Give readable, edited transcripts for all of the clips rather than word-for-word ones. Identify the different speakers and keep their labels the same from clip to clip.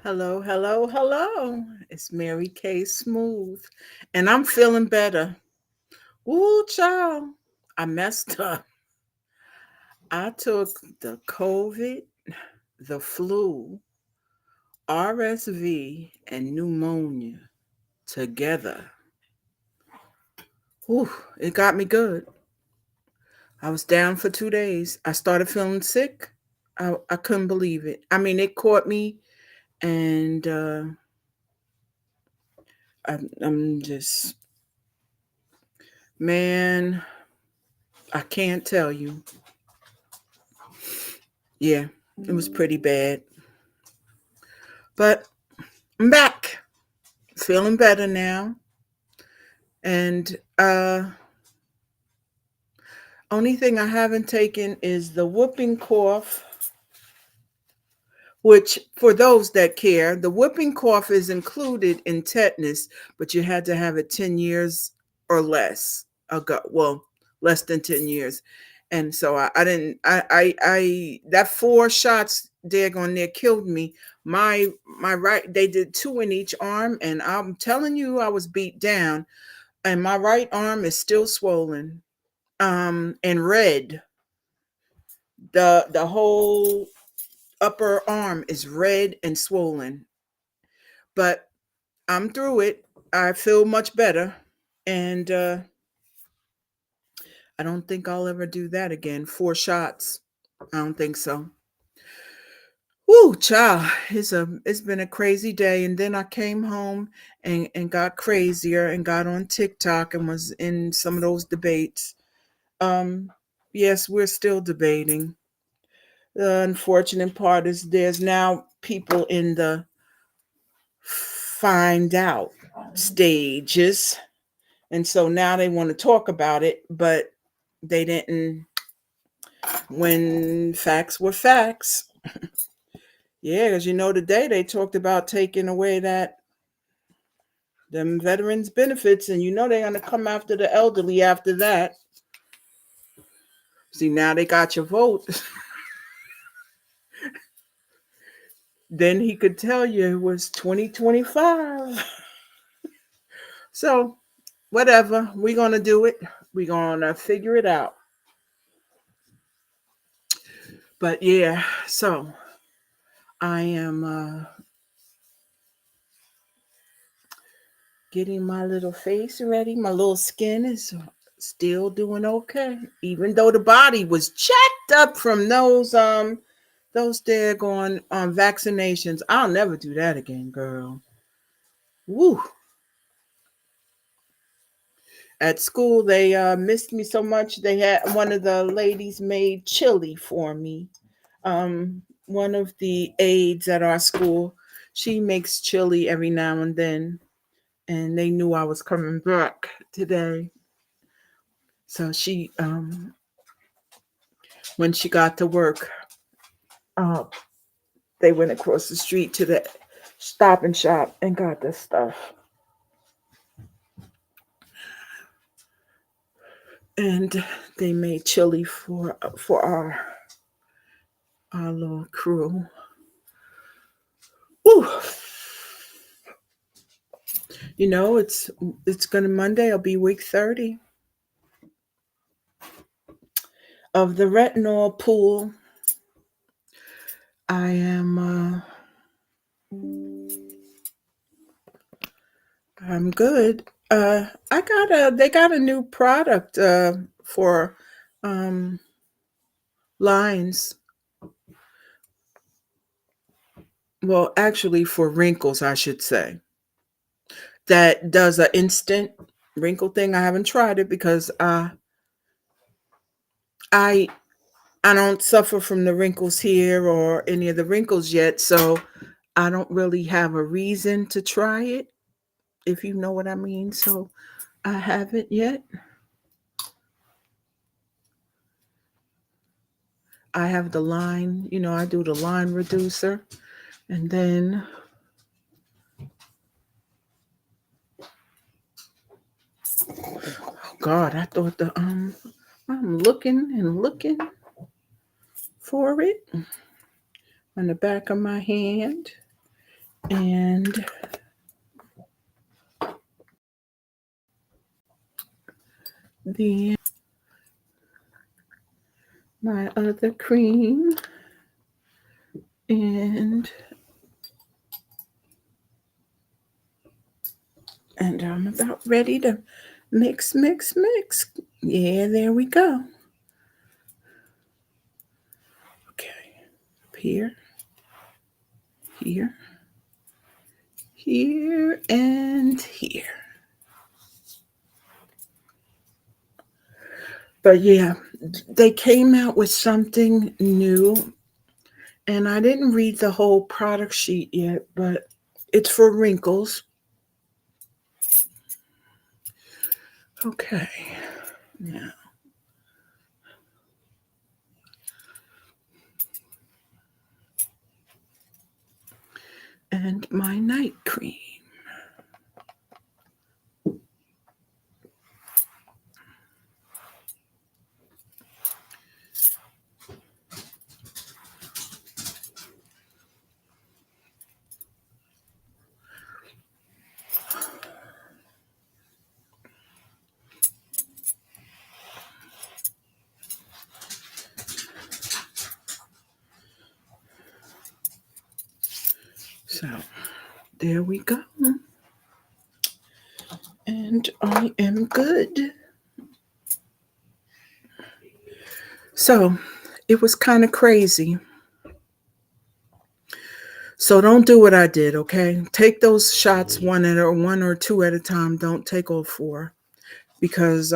Speaker 1: Hello, hello, hello. It's Mary K. Smooth, and I'm feeling better. Woo, child. I messed up. I took the COVID, the flu, RSV, and pneumonia together. Whew, it got me good. I was down for 2 days. I started feeling sick. I couldn't believe it. I mean, it caught me, and I'm just, man, I can't tell you. Yeah, it was pretty bad. But I'm back, feeling better now. And only thing I haven't taken is the whooping cough, which for those that care, the whooping cough is included in tetanus, but you had to have it 10 years or less ago. Well, less than 10 years. And so I didn't that 4 shots daggone there killed me. My right, they did 2 in each arm, and I'm telling you, I was beat down, and my right arm is still swollen, and red. The whole upper arm is red and swollen, but I'm through it. I feel much better, and I don't think I'll ever do that again. 4 shots. I don't think so. Woo, child, it's been a crazy day. And then I came home and got crazier and got on TikTok and was in some of those debates. Um, yes, we're still debating. The unfortunate part is there's now people in the find out stages. And so now they want to talk about it, but they didn't when facts were facts. Yeah, because today they talked about taking away that them veterans benefits, and they're gonna come after the elderly after that. See, now they got your vote. Then he could tell you it was 2025. So whatever, we're gonna do it. We're gonna figure it out. But yeah, so I am getting my little face ready. My little skin is still doing okay, even though the body was jacked up from those daggone vaccinations. I'll never do that again, girl. Woo! At school, they missed me so much. They had one of the ladies made chili for me. One of the aides at our school, she makes chili every now and then, and they knew I was coming back today. So when she got to work, uh, they went across the street to the Stop and Shop and got this stuff. And they made chili for our little crew. Woo! It's gonna Monday. I'll be week 30 of the retinol pool. I am. I'm good. I got a. They got a new product for um lines. Well, actually, for wrinkles, I should say. That does an instant wrinkle thing. I haven't tried it because I I don't suffer from the wrinkles here or any of the wrinkles yet, so I don't really have a reason to try it, if you know what I mean. So I haven't yet. I have the line, I do the line reducer, and then oh God, I thought I'm looking and looking for it on the back of my hand. And then my other cream. And I'm about ready to mix, mix, mix. Yeah, there we go. Okay, up here, here, here, and here. But yeah, they came out with something new, and I didn't read the whole product sheet yet, but it's for wrinkles. Okay, now, and my night cream. So there we go. And I am good. So it was kind of crazy. So don't do what I did, okay? Take those shots one or two at a time. Don't take all four. Because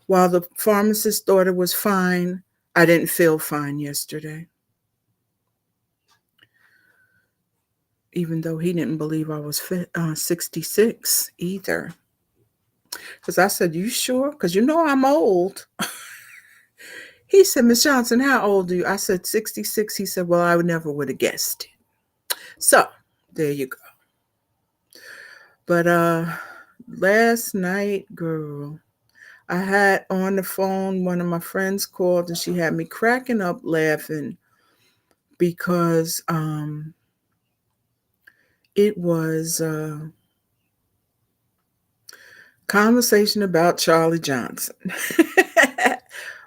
Speaker 1: while the pharmacist thought it was fine, I didn't feel fine yesterday. Even though he didn't believe I was 66 either. Because I said, "You sure? Because you know I'm old." He said, "Miss Johnson, how old are you?" I said, 66. He said, "Well, I would never would have guessed it." So there you go. But last night, girl, I had on the phone, one of my friends called and she had me cracking up laughing because it was a conversation about Charlie Johnson.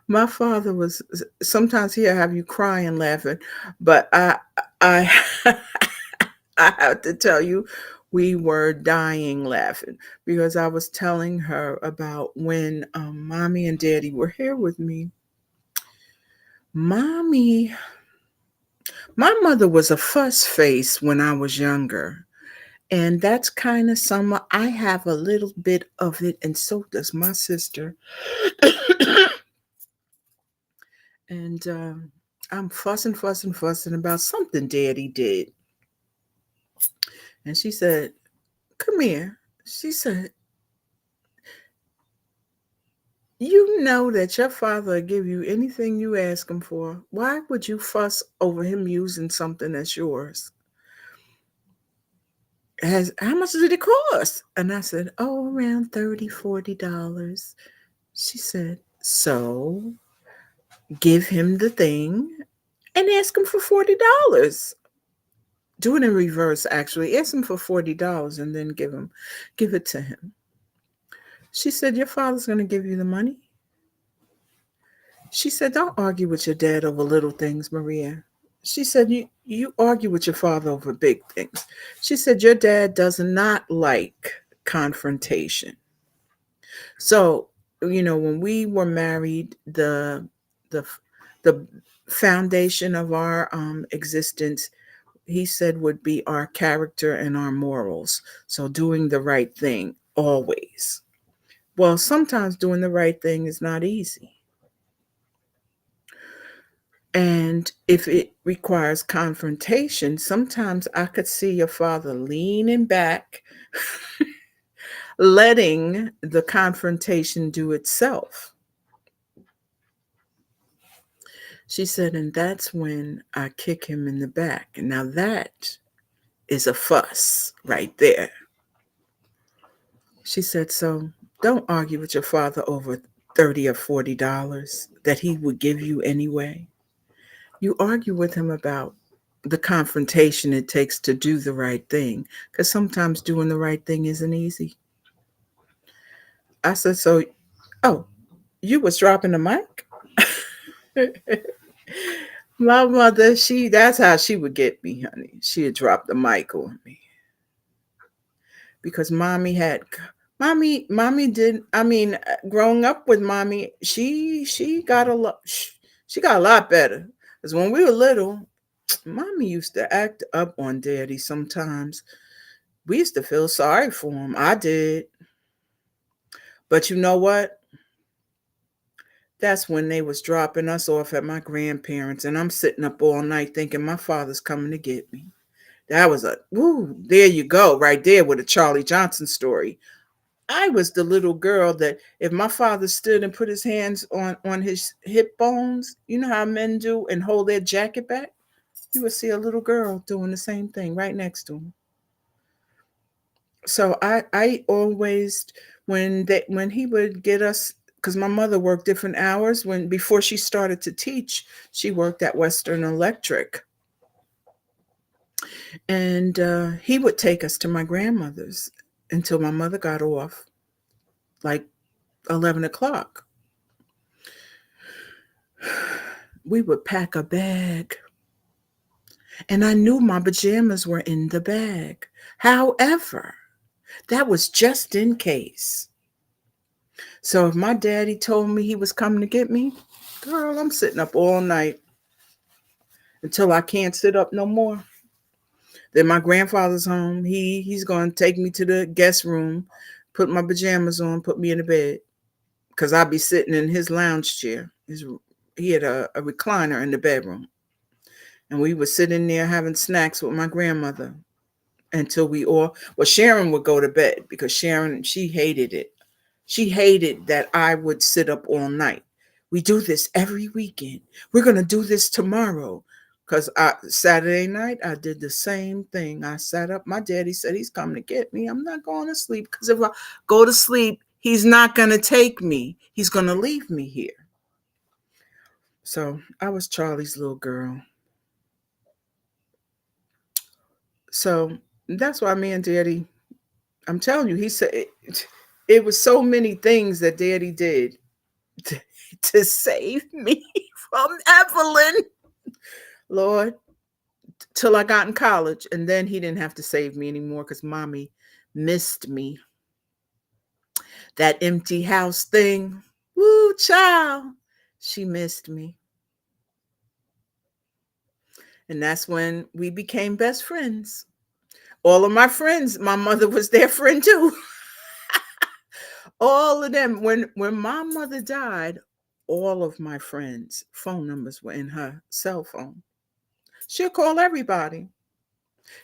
Speaker 1: My father was sometimes he'll have you crying laughing, but I I have to tell you, we were dying laughing because I was telling her about when mommy and daddy were here with me. Mommy, my mother was a fuss face when I was younger. And that's kind of some, I have a little bit of it, and so does my sister. And I'm fussing, fussing, fussing about something daddy did. And she said, "Come here." She said, "You know that your father will give you anything you ask him for. Why would you fuss over him using something that's yours? How much did it cost?" And I said, "Oh, around $30, $40." She said, "So give him the thing and ask him for $40. Do it in reverse, actually. Ask him for $40 and then give it to him." She said, "Your father's going to give you the money." She said, "Don't argue with your dad over little things, Maria." She said, you argue with your father over big things." She said, "Your dad does not like confrontation." So, when we were married, the the foundation of our existence, he said, would be our character and our morals. So doing the right thing always. Well, sometimes doing the right thing is not easy. And if it requires confrontation, sometimes I could see your father leaning back, letting the confrontation do itself. She said, "And that's when I kick him in the back." Now that is a fuss right there. She said, "So don't argue with your father over $30 or $40 that he would give you anyway. You argue with him about the confrontation it takes to do the right thing. Because sometimes doing the right thing isn't easy. I said, so, oh, you was dropping the mic? My mother, that's how she would get me, honey. She'd drop the mic on me because mommy did. I mean, growing up with mommy, she got a lot. She got a lot better. Because when we were little, mommy used to act up on daddy sometimes. We used to feel sorry for him. I did. But you know what? That's when they was dropping us off at my grandparents, and I'm sitting up all night thinking my father's coming to get me. That was there you go, right there with a Charlie Johnson story. I was the little girl that if my father stood and put his hands on his hip bones, you know how men do, and hold their jacket back, you would see a little girl doing the same thing right next to him. So I always when he would get us, because my mother worked different hours. When before she started to teach, she worked at Western Electric, and he would take us to my grandmother's until my mother got off, like 11 o'clock. We would pack a bag, and I knew my pajamas were in the bag. However, that was just in case. So if my daddy told me he was coming to get me, girl, I'm sitting up all night until I can't sit up no more. Then my grandfather's home. He's going to take me to the guest room, put my pajamas on, put me in the bed, because I'd be sitting in his lounge chair. He had a recliner in the bedroom, and we were sitting there having snacks with my grandmother until Sharon would go to bed because Sharon, she hated it. She hated that I would sit up all night. We do this every weekend. We're going to do this tomorrow. Because Saturday night, I did the same thing. I sat up. My daddy said he's coming to get me. I'm not going to sleep because if I go to sleep, he's not going to take me. He's going to leave me here. So I was Charlie's little girl. So that's why me and daddy, I'm telling you, he said it was so many things that daddy did to, to save me from Evelyn, Lord, till I got in college. And then he didn't have to save me anymore because mommy missed me. That empty house thing. Woo, child. She missed me. And that's when we became best friends. All of my friends, my mother was their friend too. All of them. When my mother died, all of my friends' phone numbers were in her cell phone. She'll call everybody.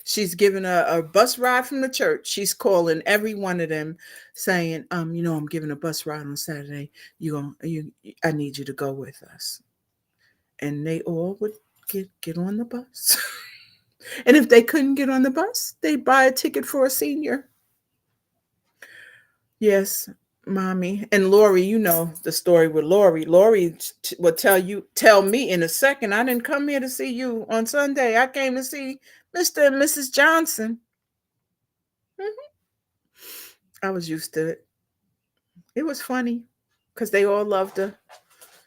Speaker 1: She's giving a bus ride from the church. She's calling every one of them saying, I'm giving a bus ride on Saturday. I need you to go with us. And they all would get on the bus. And if they couldn't get on the bus, they'd buy a ticket for a senior. Yes, mommy. And Lori, you know the story with Lori. Lori will tell me in a second, I didn't come here to see you on Sunday. I came to see Mr. and Mrs. Johnson. Mm-hmm. I was used to it. It was funny because they all loved her.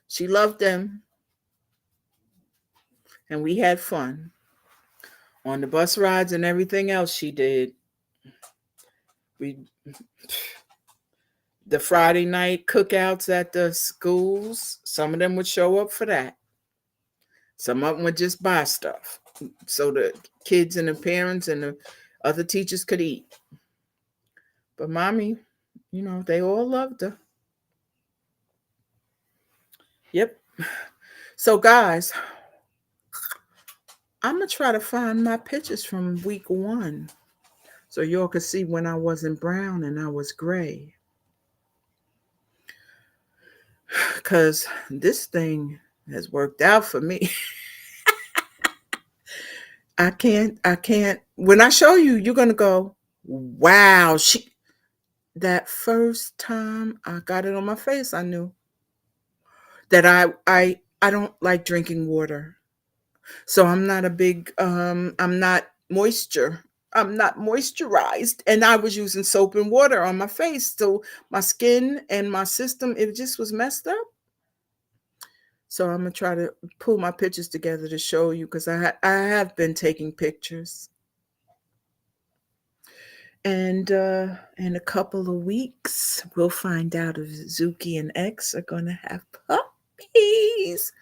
Speaker 1: She loved them. And we had fun on the bus rides and everything else she did. We The Friday night cookouts at the schools, some of them would show up for that. Some of them would just buy stuff so the kids and the parents and the other teachers could eat. But mommy, they all loved her. Yep. So guys, I'm going to try to find my pictures from week 1 so y'all could see when I wasn't brown and I was gray. Because this thing has worked out for me. I can't. When I show you, you're going to go, wow. That first time I got it on my face, I knew that I don't like drinking water. So I'm not a big I'm not moisture. I'm not moisturized, and I was using soap and water on my face, so my skin and my system, it just was messed up. So I'm gonna try to pull my pictures together to show you because I have been taking pictures. And in a couple of weeks, we'll find out if Zuki and X are gonna have puppies,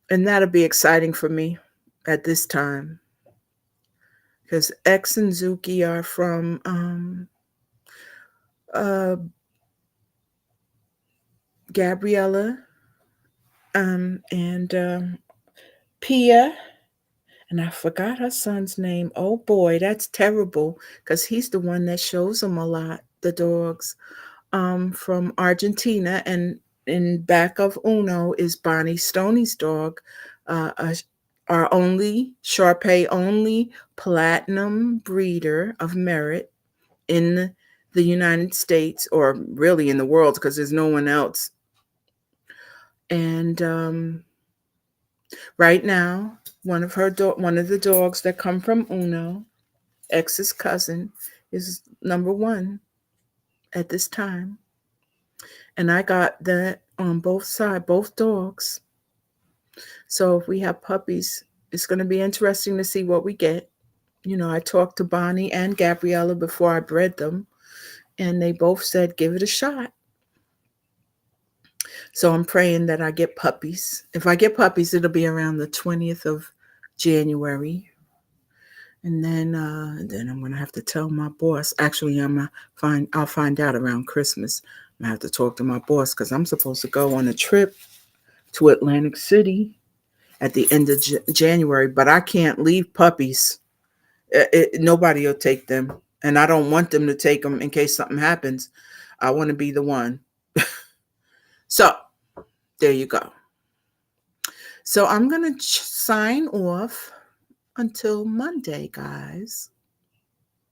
Speaker 1: and that'll be exciting for me at this time because X and Zuki are from uh, Gabriella and Pia, and I forgot her son's name. Oh boy, that's terrible because he's the one that shows them a lot. The dogs from Argentina, and in back of Uno is Bonnie Stoney's dog, our only Sharpei only platinum breeder of merit in the United States, or really in the world, because there's no one else. And right now, one of the dogs that come from Uno, X's cousin, is number one at this time. And I got that on both sides, both dogs. So if we have puppies, it's going to be interesting to see what we get. I talked to Bonnie and Gabriella before I bred them, and they both said, give it a shot. So I'm praying that I get puppies. If I get puppies, it'll be around the 20th of January. And then I'm gonna have to tell my boss. Actually, I'll find out around Christmas. I'm gonna have to talk to my boss because I'm supposed to go on a trip to Atlantic City at the end of January, but I can't leave puppies. Nobody will take them, and I don't want them to take them in case something happens. I want to be the one. So there you go. So I'm gonna sign off until Monday, guys.